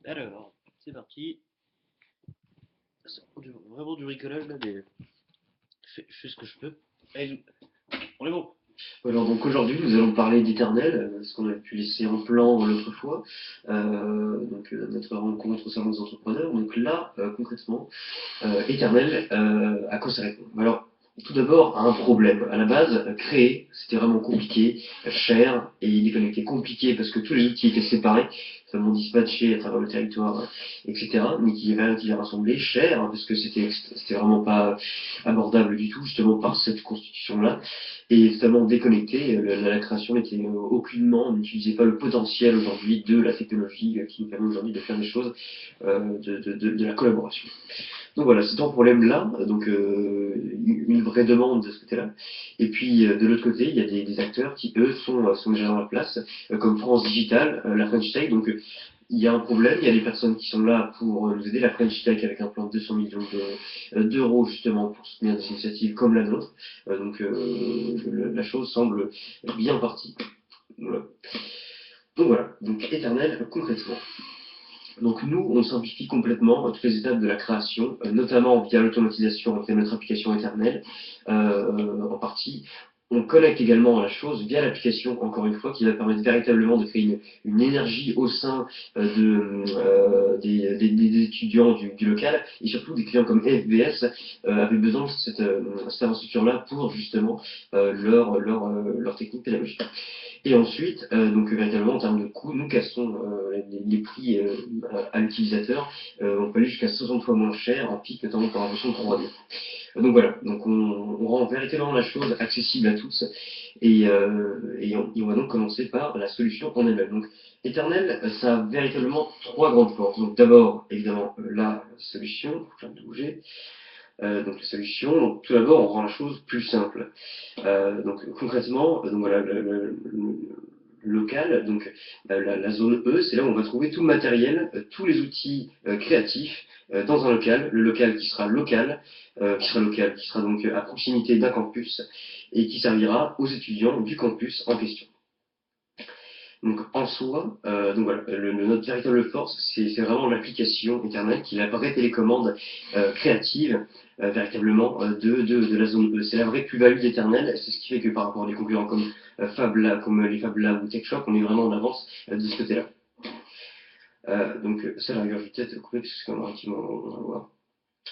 Alors, c'est parti. C'est vraiment du bricolage là, mais je fais ce que je peux. Allez, on est bon. Alors donc aujourd'hui nous allons parler d'Éternel, ce qu'on a pu laisser en plan l'autre fois, notre rencontre au salon des entrepreneurs. Donc là, concrètement, Éternel, à quoi ça répond? Alors, tout d'abord, à un problème. À la base, créer, c'était vraiment compliqué, cher et déconnecté. Compliqué parce que tous les outils étaient séparés, seulement dispatchés à travers le territoire, etc. Mais qu'il y avait rien qui les rassemblait. Cher, hein, parce que c'était vraiment pas abordable du tout, justement par cette constitution-là. Et totalement déconnecté. La création n'était aucunement, on n'utilisait pas le potentiel aujourd'hui de la technologie qui nous permet aujourd'hui de faire des choses, de la collaboration. Donc voilà, c'est un problème-là, donc une vraie demande de ce côté-là. Et puis de l'autre côté, il y a des acteurs qui, eux, sont déjà dans la place, comme France Digital, la French Tech. Donc il y a un problème, il y a des personnes qui sont là pour nous aider, la French Tech avec un plan de 200 millions d'euros justement pour soutenir des initiatives comme la nôtre. La chose semble bien partie. Voilà. Donc voilà, donc éternel concrètement. Donc nous, on simplifie complètement toutes les étapes de la création, notamment via l'automatisation avec notre application éternelle en partie. On connecte également la chose via l'application, encore une fois, qui va permettre véritablement de créer une énergie au sein des étudiants du local, et surtout des clients comme FBS avaient besoin de cette infrastructure-là pour justement leur technique pédagogique. Et ensuite, donc véritablement en termes de coût, nous cassons les prix à l'utilisateur. On peut aller jusqu'à 60 fois moins cher en pic, notamment pour la version 3D. Donc voilà, donc on rend véritablement la chose accessible à tous et on va donc commencer par la solution en elle-même. Donc Eternel, ça a véritablement trois grandes forces. Donc d'abord, évidemment, la solution, faut de bouger. Donc la solution, donc, tout d'abord, on rend la chose plus simple. Donc concrètement, donc voilà, le local, donc la zone E, c'est là où on va trouver tout le matériel, tous les outils créatifs dans un local, le local qui sera donc à proximité d'un campus et qui servira aux étudiants du campus en question. Donc en soi, donc voilà, notre véritable force, c'est vraiment l'application Eternal qui est la vraie télécommande créative véritablement de la zone E. C'est la vraie plus-value d'Eternal, c'est ce qui fait que par rapport à des concurrents comme Fab Lab, comme les Fab Lab ou TechShop, on est vraiment en avance de ce côté-là. Donc ça, la rigueur, je vais peut-être couper parce que c'est quand même relativement long, on va voir.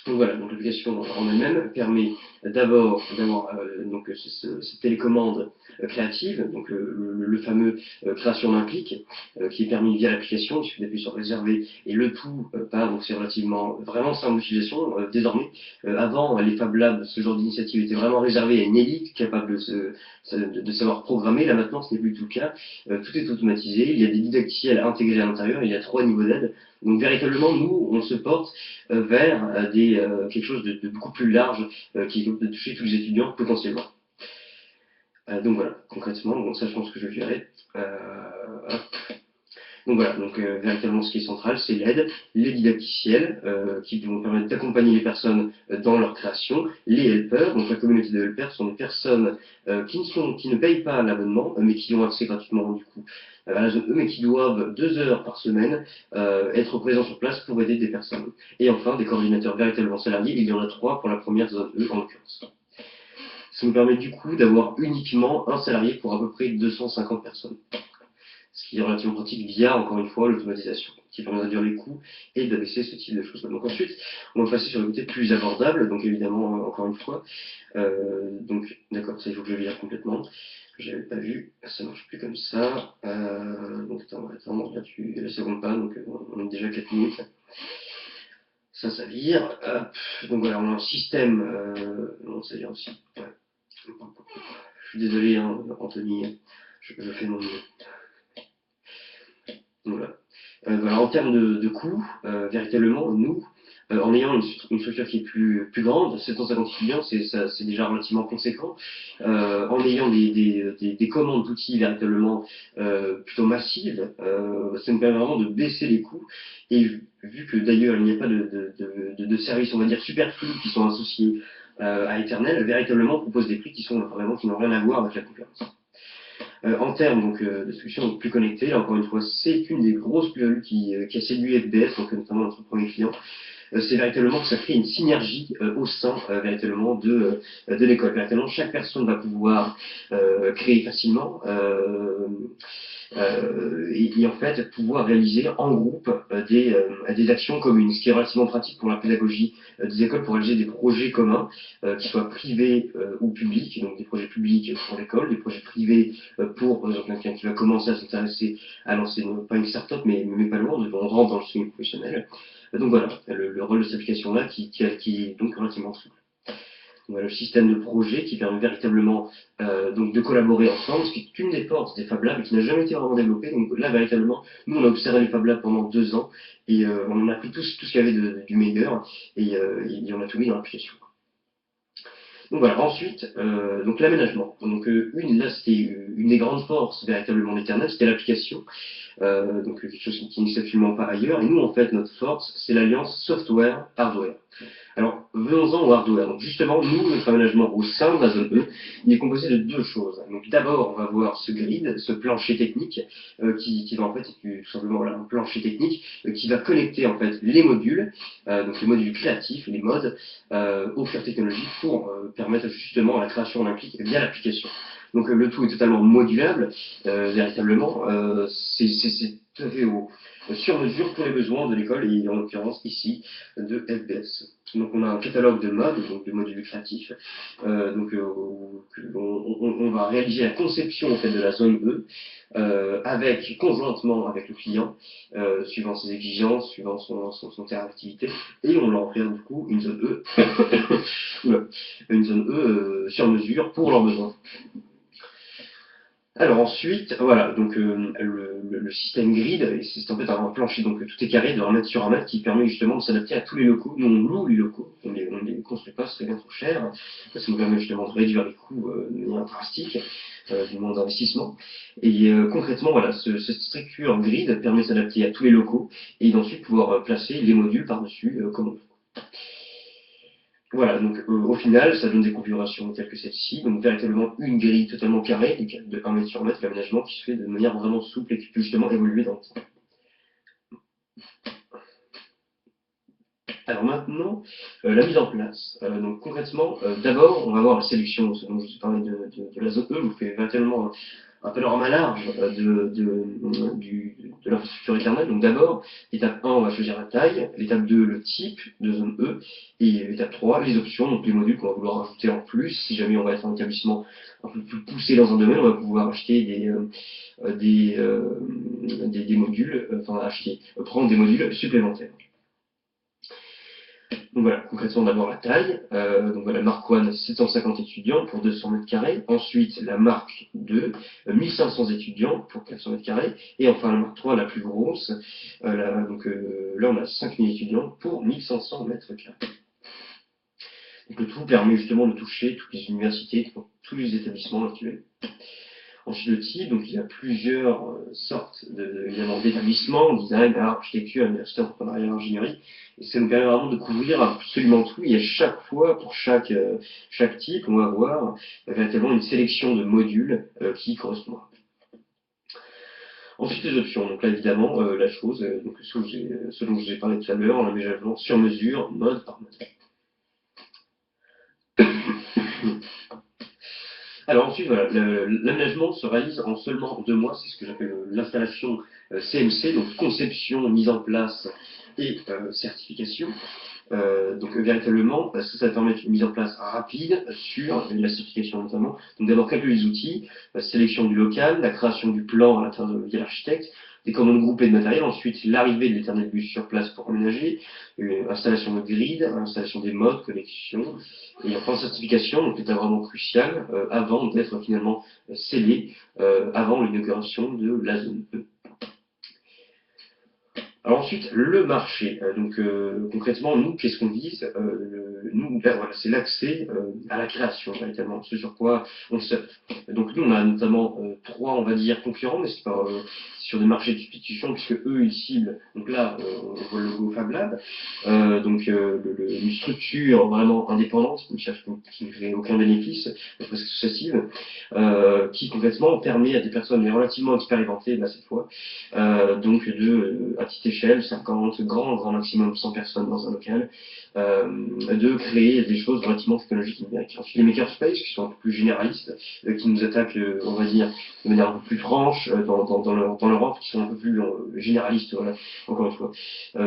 Donc voilà, donc l'application en elle-même permet d'abord d'avoir cette télécommande créative, donc le fameux création d'un clic, qui est permis via l'application, il suffit d'appuyer sur réserver et le tout part, donc c'est relativement vraiment simple d'utilisation désormais. Avant, les Fab Labs, ce genre d'initiative était vraiment réservé à une élite capable de savoir programmer. Là maintenant, ce n'est plus tout le cas. Tout est automatisé, il y a des didacticiels intégrés à l'intérieur, il y a trois niveaux d'aide. Donc véritablement, nous, on se porte vers quelque chose de beaucoup plus large qui peut toucher tous les étudiants potentiellement. Donc voilà, concrètement, bon, ça je pense que je le verrai. Donc voilà, donc véritablement ce qui est central, c'est l'aide, les didacticiels qui vont permettre d'accompagner les personnes dans leur création, les helpers, donc la communauté de helpers sont des personnes qui ne payent pas l'abonnement, mais qui ont accès gratuitement du coup à la zone E, mais qui doivent 2 heures par semaine être présents sur place pour aider des personnes. Et enfin, des coordinateurs véritablement salariés, il y en a 3 pour la première zone E en l'occurrence. Ça nous permet du coup d'avoir uniquement un salarié pour à peu près 250 personnes, ce qui est relativement pratique via, encore une fois, l'automatisation, qui permet de réduire les coûts et d'abaisser ce type de choses. Donc ensuite, on va passer sur le côté plus abordable, donc évidemment, encore une fois, donc d'accord, ça il faut que je vire complètement, j'avais pas vu, ça marche plus comme ça, donc attends, on va attendre, là tu la seconde pas, donc on est déjà 4 minutes, ça vire, hop, donc voilà, on a un système, non ça vire aussi, ouais. Je suis désolé, hein, Anthony, je fais mon mieux. Voilà. Voilà, en termes de coûts, véritablement, nous, en ayant une structure qui est plus grande, 750 étudiants, c'est déjà relativement conséquent. En ayant des commandes d'outils véritablement plutôt massives, ça nous permet vraiment de baisser les coûts. Et vu que d'ailleurs il n'y a pas de services, on va dire, superflus qui sont associés à Eternel, véritablement on propose des prix qui sont vraiment qui n'ont rien à voir avec la concurrence. En termes donc, de solutions donc, plus connectées, là encore une fois, c'est une des grosses plus-values qui a séduit FBS, donc notamment notre premier client. C'est véritablement que ça crée une synergie au sein véritablement de l'école. Véritablement, chaque personne va pouvoir créer facilement et en fait pouvoir réaliser en groupe des actions communes, ce qui est relativement pratique pour la pédagogie des écoles pour réaliser des projets communs, qu'ils soient privés ou publics, donc des projets publics pour l'école, des projets privés pour quelqu'un qui va commencer à s'intéresser à lancer pas une start-up mais pas loin, donc on rentre dans le semi professionnel. Donc voilà, le rôle de cette application-là qui est donc relativement simple. Voilà, le système de projet qui permet véritablement donc de collaborer ensemble, ce qui est une des forces des Fab Labs et qui n'a jamais été vraiment développée. Donc là, véritablement, nous, on a observé les Fab Labs pendant 2 ans et on en a pris tout ce qu'il y avait du meilleur et on a tout mis dans l'application. Donc voilà, ensuite, donc l'aménagement. Donc là, c'était une des grandes forces véritablement d'Eternal, c'était l'application. Donc quelque chose qui n'existe absolument pas ailleurs. Et nous, en fait, notre force, c'est l'alliance software-hardware. Alors, venons-en au hardware. Donc, justement, nous, notre aménagement au sein de la zone E, il est composé de 2 choses. Donc, d'abord, on va voir ce grid, ce plancher technique, qui va en fait être tout simplement voilà, un plancher technique qui va connecter en fait les modules, donc les modules créatifs, les modes, au cœur technologique pour permettre justement la création d'un clic via l'application. Donc, le tout est totalement modulable, véritablement. C'est tout à fait sur mesure pour les besoins de l'école et en l'occurrence ici de FBS. Donc on a un catalogue de modes, donc de modules créatifs. On va réaliser la conception en fait, de la zone E conjointement avec le client, suivant ses exigences, suivant son terrain d'activité, et on leur offre du coup une zone E, une zone E sur mesure pour leurs besoins. Alors ensuite, voilà, donc le système grid, c'est en fait un plancher, donc tout est carré de 1 mètre sur 1 mètre qui permet justement de s'adapter à tous les locaux. Nous on loue les locaux, on les construit pas, c'est bien trop cher. Ça nous permet justement de réduire les coûts de manière drastique, du moins d'investissement. Et concrètement, voilà, cette structure grid permet de s'adapter à tous les locaux et d'ensuite pouvoir placer les modules par-dessus comme on veut. Voilà, donc au final, ça donne des configurations telles que celle-ci, donc véritablement une grille totalement carrée, de 1 mètre sur 1 mètre, l'aménagement qui se fait de manière vraiment souple et qui peut justement évoluer dans le temps. Alors maintenant, la mise en place. Donc concrètement, d'abord, on va voir la sélection, ce dont je vous ai parlé de la zone E, vous faites véritablement un panorama large de l'infrastructure éternelle. Donc d'abord, l'étape 1, on va choisir la taille, l'étape 2, le type de zone E, et l'étape 3, les options, donc les modules qu'on va vouloir rajouter en plus. Si jamais on va être un établissement un peu plus poussé dans un domaine, on va pouvoir acheter des modules, prendre des modules supplémentaires. Donc voilà, concrètement d'abord la taille. Donc voilà, Mark 1, 750 étudiants pour 200 mètres carrés. Ensuite, la Mark 2, 1500 étudiants pour 400 mètres carrés. Et enfin, la Mark 3, la plus grosse. Là, on a 5000 étudiants pour 1500 mètres carrés. Donc le tout permet justement de toucher toutes les universités, tous les établissements actuels. Ensuite, le type, donc il y a plusieurs sortes évidemment d'établissements, design, art, architecture, université, entrepreneuriat, ingénierie. Et ça nous permet vraiment de couvrir absolument tout. Et à chaque fois, pour chaque type, on va avoir véritablement une sélection de modules qui correspondra. Ensuite, les options. Donc là, évidemment, la chose, donc ce dont je vous ai parlé tout à l'heure, l'aménagement sur mesure, mode par mode. Alors ensuite, voilà, l'aménagement se réalise en seulement 2 mois, c'est ce que j'appelle l'installation CMC, donc conception, mise en place et certification. Donc véritablement, parce que ça permet une mise en place rapide sur la certification notamment. Donc d'abord calcul des outils, sélection du local, la création du plan à l'intérieur via l'architecte, des commandes groupées de matériel, ensuite l'arrivée de l'Eternal bus sur place pour aménager, installation de grid, installation des modes, connexion, et enfin certification, donc l'étape vraiment cruciale, avant d'être finalement scellé, avant l'inauguration de la zone E. Alors ensuite, le marché. Concrètement, nous, qu'est-ce qu'on vise Nous, ben, voilà, c'est l'accès à la création, véritablement, ce sur quoi on surfe. Donc nous, on a notamment 3, on va dire, concurrents, mais c'est sur des marchés de substitution, puisque eux, ils ciblent, donc là, on voit le logo Fab Lab, une structure vraiment indépendante, qui ne fait aucun bénéfice, presque successive, qui concrètement permet à des personnes relativement expérimentées, là, cette fois, donc à petite échelle, 50, grand maximum 100 personnes dans un local, de créer des choses relativement technologiques et numériques. Ensuite, les makerspace, qui sont un peu plus généralistes, qui nous attaquent, on va dire, de manière un peu plus franche dans leur offre, qui sont un peu plus généralistes, voilà, encore une fois,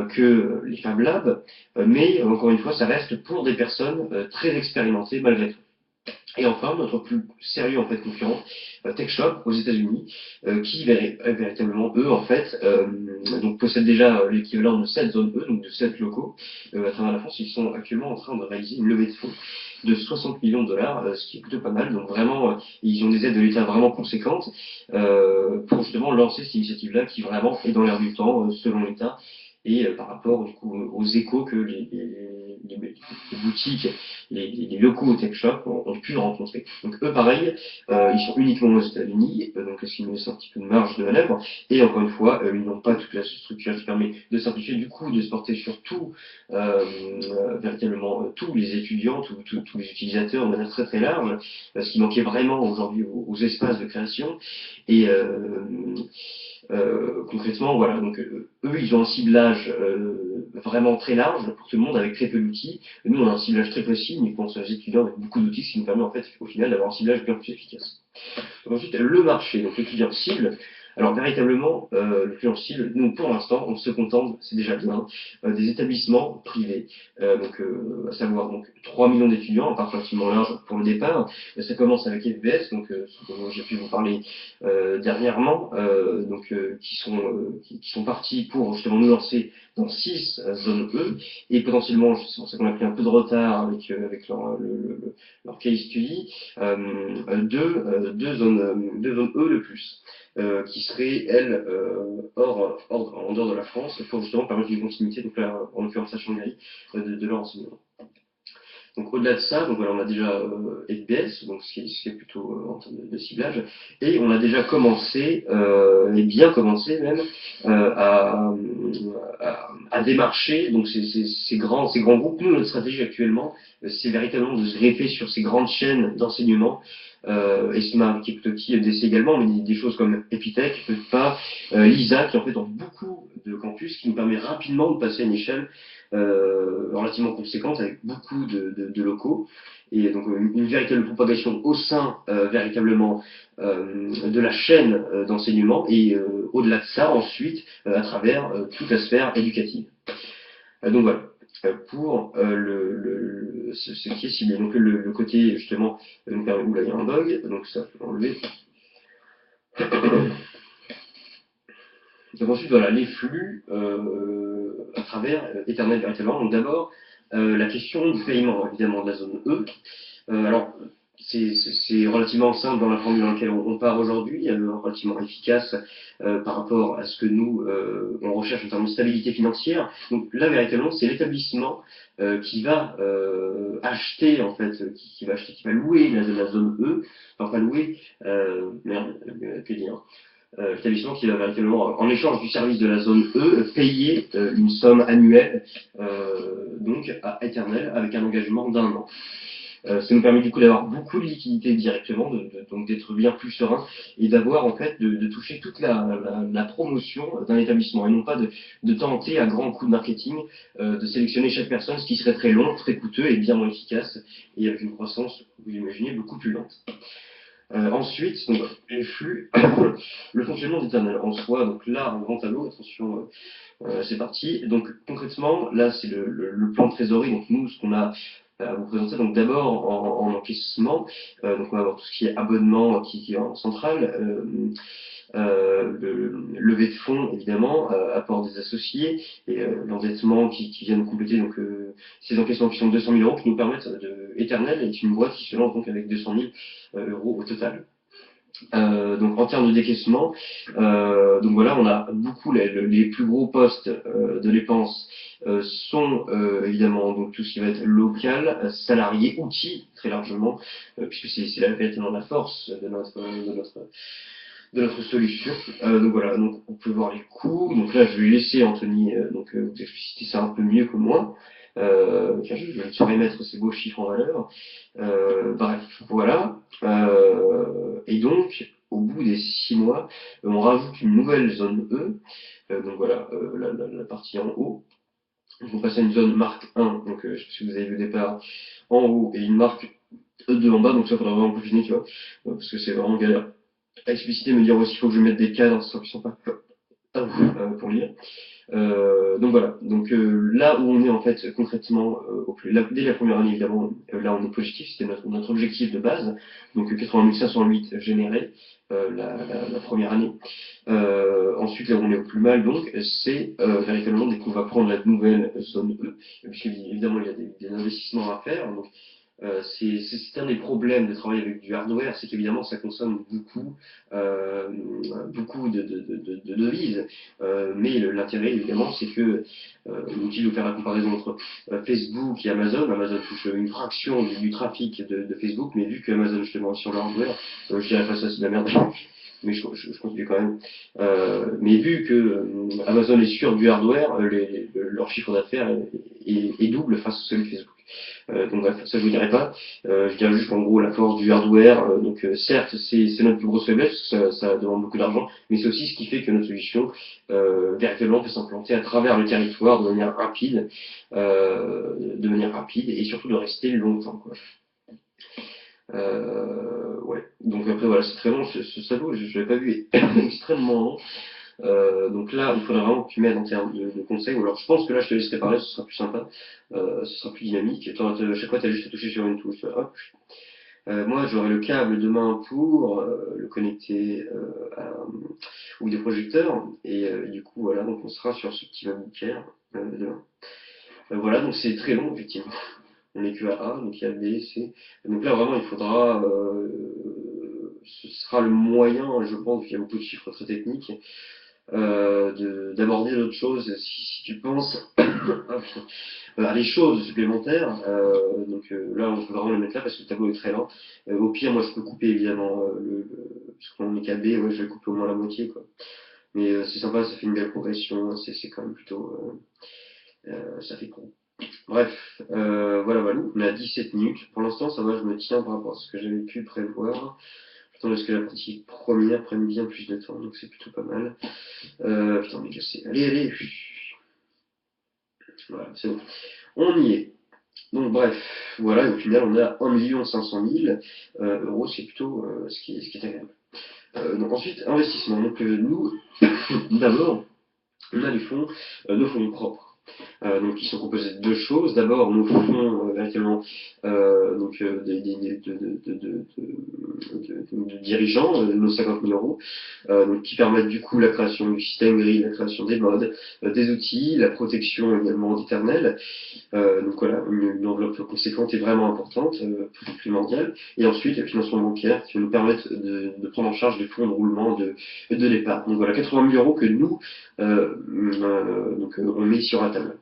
que les Fab Labs, mais encore une fois, ça reste pour des personnes très expérimentées malgré tout. Et enfin, notre plus sérieux en fait concurrent, TechShop aux États-Unis, qui véritablement eux en fait donc possèdent déjà l'équivalent de 7 zones E, donc de 7 locaux à travers la France. Ils sont actuellement en train de réaliser une levée de fonds de 60 millions de dollars, ce qui est plutôt pas mal. Donc vraiment, ils ont des aides de l'État vraiment conséquentes pour justement lancer cette initiative-là qui vraiment est dans l'air du temps selon l'État et par rapport du coup aux échos que les boutiques, les locaux tech shop ont pu rencontrer. Donc eux pareil, ils sont uniquement aux États-Unis, donc ce qui nous laisse un petit peu de marge de manœuvre, et encore une fois, ils n'ont pas toute la structure qui permet de simplifier du coup, de se porter sur tout, véritablement tous les étudiants, tous les utilisateurs de manière très très large, ce qui manquait vraiment aujourd'hui aux espaces de création, et concrètement, voilà, donc eux, ils ont un ciblage vraiment très large pour tout le monde avec très peu d'outils. Nous, on a un ciblage très précis, mais pour les étudiants avec beaucoup d'outils, ce qui nous permet en fait, au final, d'avoir un ciblage bien plus efficace. Donc, ensuite, le marché, donc le client cible. Alors véritablement, le client cible, nous pour l'instant, on se contente, c'est déjà bien, des établissements privés, à savoir donc 3 millions d'étudiants, un parc relativement large pour le départ. Ça commence avec FBS, donc ce dont j'ai pu vous parler dernièrement, qui sont partis pour justement nous lancer dans 6 zones E, et potentiellement, c'est pour ça qu'on a pris un peu de retard avec leur case study, deux zones E le plus, qui seraient, elles, en dehors de la France, pour justement permettre une continuité, donc là, en l'occurrence à Shanghai, de leur enseignement. Donc au-delà de ça, donc voilà, on a déjà FBS, donc ce qui est plutôt en termes de ciblage, et on a déjà commencé, et bien commencé même, à démarcher donc ces grands groupes. Nous, notre stratégie actuellement, c'est véritablement de se greffer sur ces grandes chaînes d'enseignement, et Smart, qui est plutôt petit, EDC également, mais des choses comme Epitech, pas Lisa, qui en fait ont beaucoup de campus, qui nous permet rapidement de passer à une échelle relativement conséquente avec beaucoup de locaux et donc une véritable propagation au sein véritablement de la chaîne d'enseignement et au-delà de ça ensuite à travers toute la sphère éducative. Donc voilà. Pour ce qui est ciblé. Donc le côté justement nous permet, oula il y a un bug, donc ça faut l'enlever. Donc ensuite, voilà, les flux à travers Ethernet véritablement. Donc d'abord, la question du paiement, évidemment, de la zone E. Alors, c'est relativement simple dans la formule dans laquelle on part aujourd'hui, relativement efficace par rapport à ce que nous, on recherche en termes de stabilité financière. Donc là, véritablement, c'est l'établissement qui va acheter, en fait, qui va louer la zone E, enfin pas louer, que dire, établissement qui va véritablement, en échange du service de la zone E, payer une somme annuelle donc à Eternel avec un engagement d'un an. Ça nous permet du coup d'avoir beaucoup de liquidités directement, donc d'être bien plus serein et d'avoir en fait de toucher toute la promotion d'un établissement et non pas de tenter à grands coups de marketing de sélectionner chaque personne, ce qui serait très long, très coûteux et bien moins efficace et avec une croissance, vous imaginez, beaucoup plus lente. Ensuite, donc, les flux, le fonctionnement d'Eternal en soi, donc là, un grand tableau, attention, c'est parti. Donc concrètement, là, c'est le plan de trésorerie, donc nous, ce qu'on a à vous présenter, donc d'abord en encaissement, donc on va avoir tout ce qui est abonnement qui est en centrale, le levée de fonds évidemment, apport des associés et l'endettement qui viennent compléter donc ces encaissements qui sont de 200 000 euros qui nous permettent Eternel est une boîte qui se lance donc avec 200 000 euros au total. Donc en termes de décaissement, donc voilà, on a beaucoup les plus gros postes de dépenses sont évidemment donc tout ce qui va être local, salarié, outils très largement, puisque c'est véritablement la force de notre de notre solution. Donc voilà, donc on peut voir les coûts. Donc là, je vais laisser Anthony vous expliciter ça un peu mieux que moi, car je ne saurais mettre ces beaux chiffres en valeur. Bref, voilà. Et donc, au bout des 6 mois, on rajoute une nouvelle zone E. Donc voilà, la partie en haut. Donc on passe à une zone marque 1. Donc je sais pas si vous avez vu au départ en haut et une marque 2 en bas. Donc ça, faudra vraiment peaufiner, tu vois, parce que c'est vraiment galère à expliciter, me dire aussi qu'il faut que je mette des cadres, ce sera plus sympa pour lire. Donc voilà, donc là où on est en fait concrètement, dès la première année évidemment, là on est positif, c'était notre objectif de base, donc 80 508 générés la première année. Ensuite là où on est au plus mal donc, c'est véritablement dès qu'on va prendre la nouvelle zone E, puisque évidemment il y a des investissements à faire, donc c'est un des problèmes de travailler avec du hardware, c'est qu'évidemment ça consomme euh, beaucoup de devises. Mais l'intérêt évidemment c'est que l'outil de faire la comparaison entre Facebook et Amazon, Amazon touche une fraction du trafic de Facebook, mais vu que Amazon justement sur le hardware, je dirais pas ça c'est de la merde, mais je continue quand même. Mais vu que Amazon est sur du hardware, leur chiffre d'affaires est double face à celui de Facebook. Donc bref, ça je vous dirai pas. Je dirais juste qu'en gros la force du hardware, certes c'est notre plus grosse faiblesse, ça demande beaucoup d'argent, mais c'est aussi ce qui fait que notre solution véritablement peut s'implanter à travers le territoire de manière rapide et surtout de rester longtemps, quoi. Ouais. Donc après voilà, c'est très long ce tableau, je l'avais pas vu extrêmement long. Donc là, il faudra vraiment que tu m'aides en termes de conseils. Ou alors, je pense que là, je te laisserai parler, ce sera plus sympa, ce sera plus dynamique. Chaque fois, tu as juste à toucher sur une touche. Hop. Moi, j'aurai le câble demain pour le connecter au vidéoprojecteur. Et du coup, voilà, donc on sera sur ce petit MacBook Air demain. Voilà, donc c'est très long, effectivement. On est que à A, donc il y a B, C. Donc là, vraiment, il faudra. Ce sera le moyen, je pense, qu'il y a beaucoup de chiffres très techniques d'aborder d'autres choses si tu penses à des choses supplémentaires. Là, on peut vraiment le mettre là parce que le tableau est très lent. Au pire, moi, je peux couper évidemment parce qu'on est câblé, ouais, je vais couper au moins la moitié, quoi. Mais c'est sympa, ça fait une belle progression, c'est quand même plutôt. Ça fait con. Bref, voilà, on est à 17 minutes. Pour l'instant, ça va, je me tiens par rapport à ce que j'avais pu prévoir. J'attends parce que la partie première prenne bien plus de temps, donc c'est plutôt pas mal. Putain, mais je sais. Allez. Voilà, c'est bon. On y est. Donc bref, voilà, et au final on a 1 500 000 euros, c'est plutôt ce qui est agréable. Donc ensuite, investissement. Donc nous, d'abord, on a les fonds, nos fonds propres. Donc qui sont composés de deux choses. D'abord, nos fonds actuellement de dirigeants, nos 50 000 euros, donc qui permettent du coup la création du système gris, la création des modes, des outils, la protection également d'éternel. Donc voilà, une enveloppe conséquente et vraiment importante, primordiale. Et ensuite, le financement bancaire qui va nous permettre de prendre en charge les fonds de roulement de l'épargne. Donc voilà, 80 000 euros que nous, on met sur la table.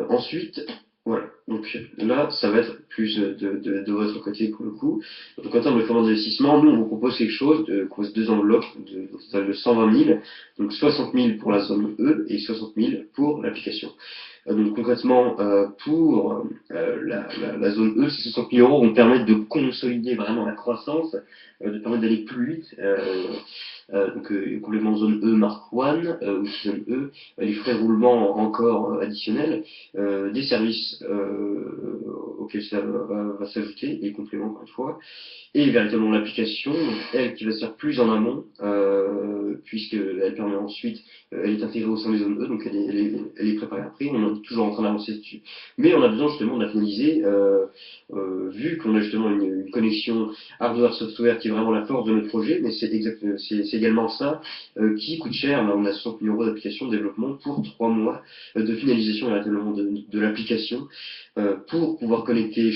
Ensuite, voilà. Donc là, ça va être plus de votre côté pour le coup. Donc en termes de fonds d'investissement, nous on vous propose quelque chose de cause deux enveloppes au total de 120 000. Donc 60 000 pour la zone E et 60 000 pour l'application. Donc concrètement, pour la zone E, ces 60 000 euros vont permettre de consolider vraiment la croissance, de permettre d'aller plus vite. Complètement zone E Mark I, ou zone E, les frais de roulement encore additionnels, des services auxquels ça va s'ajouter, les compléments encore une fois, et véritablement l'application, elle qui va se faire plus en amont, puisqu'elle permet ensuite, elle est intégrée au sein des zones E, donc elle est préparée après, on est toujours en train d'avancer dessus. Mais on a besoin justement de la finaliser, vu qu'on a justement une connexion hardware-software qui est vraiment la force de notre projet, mais c'est également ça qui coûte cher. Là, on a 60 000 euros d'application de développement pour 3 mois de finalisation véritablement de l'application, pour pouvoir connecter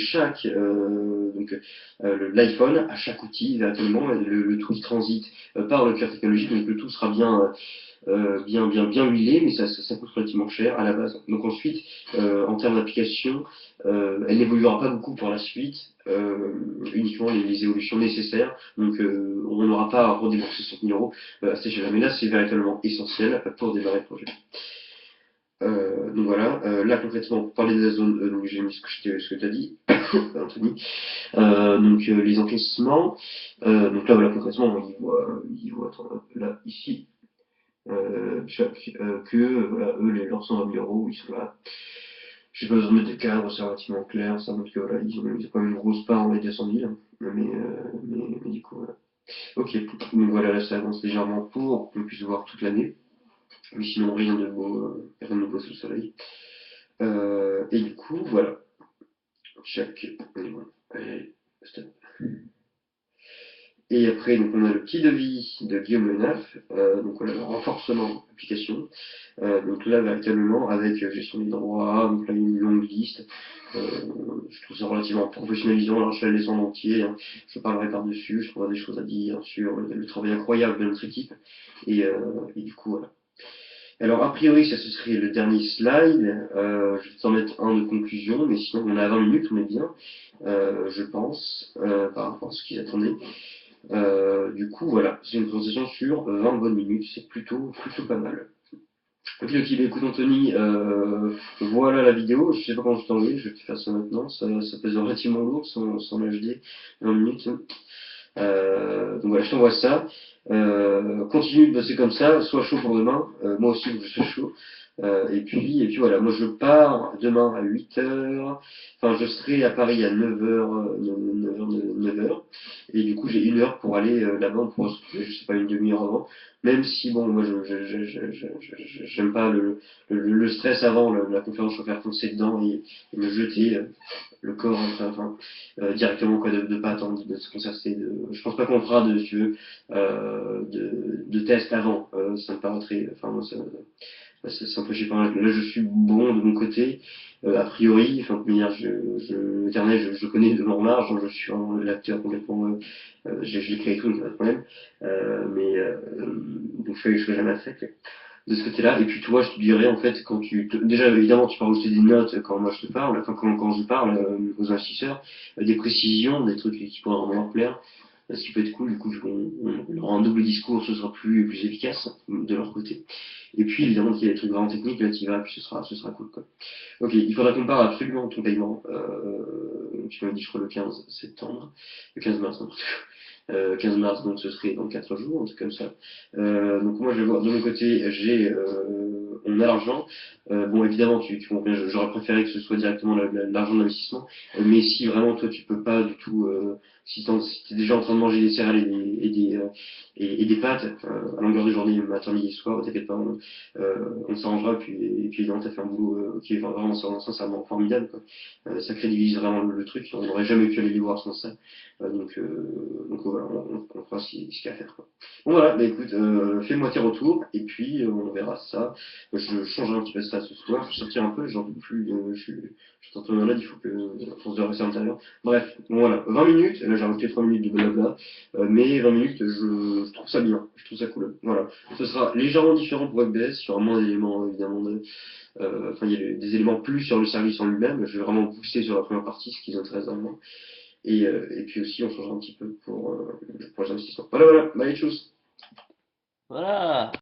l'iPhone à chaque outil véritablement, le tout qui transite par le cœur technologique, donc le tout sera bien bien huilée, mais ça coûte relativement cher à la base. Donc ensuite, en termes d'application, elle n'évoluera pas beaucoup pour la suite, uniquement les évolutions nécessaires. Donc on n'aura pas à redébourser 100 000 euros à cet échelle-là. Mais là, c'est véritablement essentiel pour démarrer le projet. Donc voilà, là concrètement, pour parler des zones, donc j'ai mis ce que tu as dit, Anthony. Donc les encaissements, donc là voilà concrètement, attends, là ici, voilà, eux, leurs 120 000 euros, ils sont là. J'ai pas besoin de mettre des cadres, c'est relativement clair, ça montre que voilà, ils ont quand même une grosse part dans les 200 000, mais du coup voilà. Ok, donc voilà, là ça avance légèrement pour qu'on puisse voir toute l'année. Mais sinon, rien de beau sous le soleil. Et du coup, voilà. Check. On est bon. Allez, stop. Et après, donc, on a le petit devis de Guillaume Lenaf. Donc voilà, le renforcement application. Donc là, véritablement, avec gestion des droits, donc là, une longue liste. Je trouve ça relativement professionnalisant. Alors, je vais la laisser en entier, hein. Je parlerai par-dessus. Je trouverai des choses à dire sur le travail incroyable de notre équipe. Et du coup, voilà. Alors, a priori, ça ce serait le dernier slide. Je vais t'en mettre un de conclusion, mais sinon, on a 20 minutes, on est bien, je pense, par rapport à ce qu'ils attendaient. Du coup, voilà, c'est une présentation sur 20 bonnes minutes, c'est plutôt pas mal. Ok, ok, bah, écoute Anthony, voilà la vidéo, je sais pas comment je t'envoie, je vais te faire ça maintenant, ça pèse relativement lourd, sans HD, 20 minutes. Donc voilà, je t'envoie ça. Continue de bosser comme ça, sois chaud pour demain. Moi aussi, je suis chaud. Et puis voilà, moi je pars demain à 8 h. Enfin, je serai à Paris à 9 h, 9 h. Et du coup, j'ai 1 heure pour aller là-bas. On pourra se retrouver, je sais pas, une demi-heure avant. Même si, bon, moi, j'aime pas le stress avant la conférence, je préfère foncer dedans et me jeter le corps, directement, quoi, de pas attendre, de se concerter. Je pense pas qu'on fera si tu veux, de tests avant. Ça me paraîtrait, enfin, moi, c'est un peu, je sais pas, là je suis bon de mon côté, a priori, enfin, de manière, Internet, je connais de mon marge, hein, je suis l'acteur complètement, j'ai créé tout, donc pas de problème, donc je fais jamais fait de ce côté-là. Et puis toi, je te dirais en fait, déjà évidemment, tu peux rajouter des notes quand moi je te parle, enfin quand je parle aux investisseurs, des précisions, des trucs qui pourraient vraiment leur plaire. Ce qui peut être cool, du coup, on aura un double discours, ce sera plus efficace de leur côté. Et puis, évidemment, qu'il y a des trucs vraiment techniques, là, tu vas, puis ce sera cool, quoi. Ok, il faudra qu'on parle absolument de ton paiement. Tu m'as dit, je crois, le 15 septembre, le 15 mars, n'importe quoi. 15 mars, donc ce serait dans 4 jours, un truc comme ça. Donc moi, je vais voir, de mon côté, on a l'argent. Bon, évidemment, tu comprends, j'aurais préféré que ce soit directement l'argent d'investissement. Mais si vraiment, toi, tu peux pas du tout, si tu es déjà en train de manger des céréales et des pâtes à longueur de journée, matin, midi, soir, t'inquiète pas, on s'arrangera. Et puis évidemment, t'as fait un boulot qui est vraiment sincèrement formidable, quoi. Ça crédibilise vraiment le truc. On n'aurait jamais pu aller les voir sans ça. Donc voilà, on fera ce qu'il y a à faire, quoi. Bon voilà, bah écoute, fais-moi tes retours et puis on verra ça. Je changerai un petit peu ça ce soir, je sortirai un peu, j'en peux plus, je suis un peu malade, il faut qu'on se reste à l'intérieur. Bref, bon, voilà, 20 minutes, là j'ai rajouté 3 minutes de blabla, mais 20 minutes, je trouve ça bien, je trouve ça cool. Voilà, ce sera légèrement différent pour WebBS, il y aura moins d'éléments évidemment enfin il y a des éléments plus sur le service en lui-même, je vais vraiment pousser sur la première partie, ce qui nous intéresse vraiment. Et puis aussi on changera un petit peu pour les investissements. Voilà, allez, tchuss. Voilà.